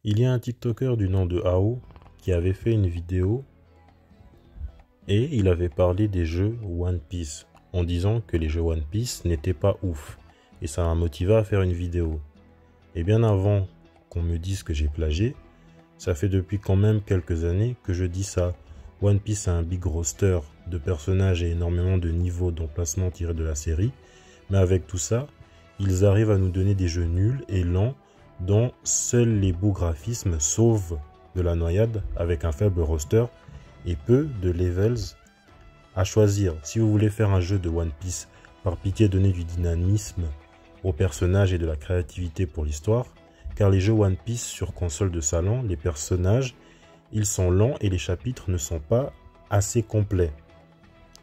Il y a un TikToker du nom de Ao qui avait fait une vidéo et il avait parlé des jeux One Piece en disant que les jeux One Piece n'étaient pas ouf. Et ça m'a motivé à faire une vidéo. Et bien avant qu'on me dise que j'ai plagié, ça fait depuis quand même quelques années que je dis ça. One Piece a un big roster de personnages et énormément de niveaux d'emplacement tirés de la série. Mais avec tout ça, ils arrivent à nous donner des jeux nuls et lents dont seuls les beaux graphismes sauvent de la noyade avec un faible roster et peu de levels à choisir. Si vous voulez faire un jeu de One Piece, par pitié donnez du dynamisme aux personnages et de la créativité pour l'histoire, car les jeux One Piece sur console de salon, les personnages, ils sont lents et les chapitres ne sont pas assez complets.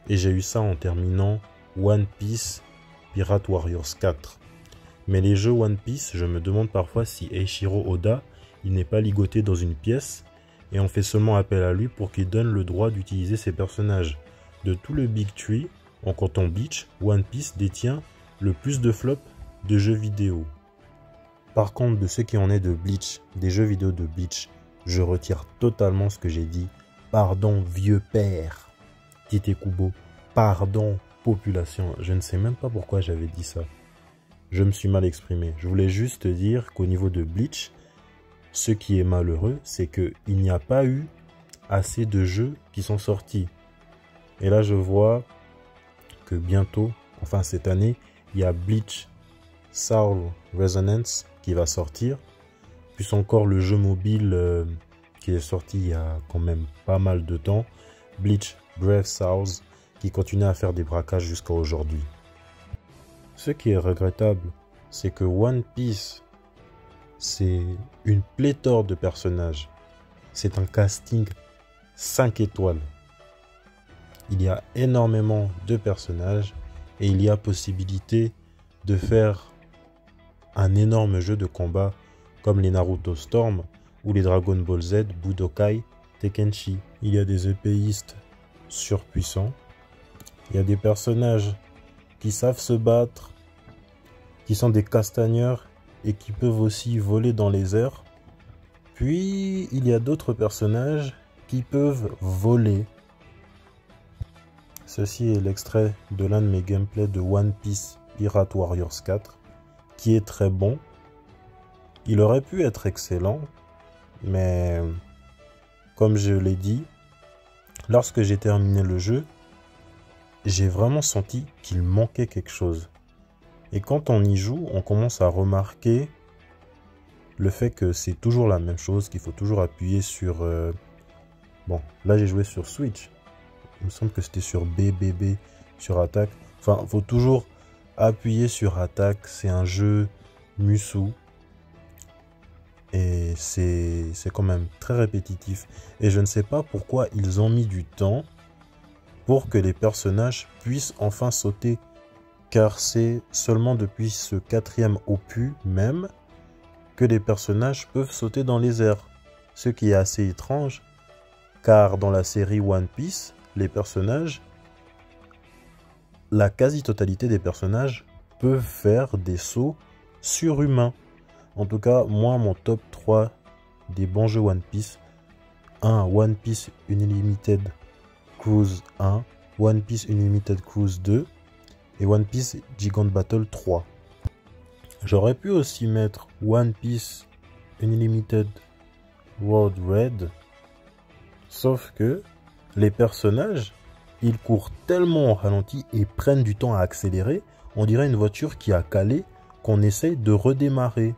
Et j'ai eu ça en terminant One Piece Pirate Warriors 4. Mais les jeux One Piece, je me demande parfois si Eiichiro Oda, il n'est pas ligoté dans une pièce et on fait seulement appel à lui pour qu'il donne le droit d'utiliser ses personnages. De tout le Big Tree, en comptant Bleach, One Piece détient le plus de flops de jeux vidéo. Par contre, de ce qui en est de Bleach, des jeux vidéo de Bleach, je retire totalement ce que j'ai dit. Pardon, vieux père. Tite Kubo. Pardon, population. Je ne sais même pas pourquoi j'avais dit ça. Je me suis mal exprimé. Je voulais juste dire qu'au niveau de Bleach, ce qui est malheureux, c'est qu'il n'y a pas eu assez de jeux qui sont sortis. Et là, je vois que bientôt, enfin cette année, il y a Bleach Soul Resonance qui va sortir. Puis encore le jeu mobile qui est sorti il y a quand même pas mal de temps. Bleach Brave Souls qui continue à faire des braquages jusqu'à aujourd'hui. Ce qui est regrettable, c'est que One Piece, c'est une pléthore de personnages. C'est un casting 5 étoiles. Il y a énormément de personnages et il y a possibilité de faire un énorme jeu de combat comme les Naruto Storm ou les Dragon Ball Z, Budokai, Tenkaichi. Il y a des épéistes surpuissants. Il y a des personnages qui savent se battre, qui sont des castagneurs et qui peuvent aussi voler dans les airs. Puis il y a d'autres personnages qui peuvent voler. Ceci est l'extrait de l'un de mes gameplays de One Piece Pirate Warriors 4 qui est très bon. Il aurait pu être excellent, mais comme je l'ai dit, lorsque j'ai terminé le jeu, j'ai vraiment senti qu'il manquait quelque chose. Et quand on y joue, on commence à remarquer le fait que c'est toujours la même chose, qu'il faut toujours appuyer sur... Bon, là j'ai joué sur Switch. Il me semble que c'était sur BBB, sur attaque. Enfin, il faut toujours appuyer sur attaque. C'est un jeu Musou. Et c'est quand même très répétitif. Et je ne sais pas pourquoi ils ont mis du temps pour que les personnages puissent enfin sauter. Car c'est seulement depuis ce 4e opus même que les personnages peuvent sauter dans les airs. Ce qui est assez étrange, car dans la série One Piece, les personnages, la quasi-totalité des personnages peuvent faire des sauts surhumains. En tout cas, moi, mon top 3 des bons jeux One Piece, 1. One Piece Unlimited Cruise 1, One Piece Unlimited Cruise 2 et One Piece Gigant Battle 3. J'aurais pu aussi mettre One Piece Unlimited World Red, sauf que les personnages, ils courent tellement au ralenti et prennent du temps à accélérer, on dirait une voiture qui a calé qu'on essaye de redémarrer.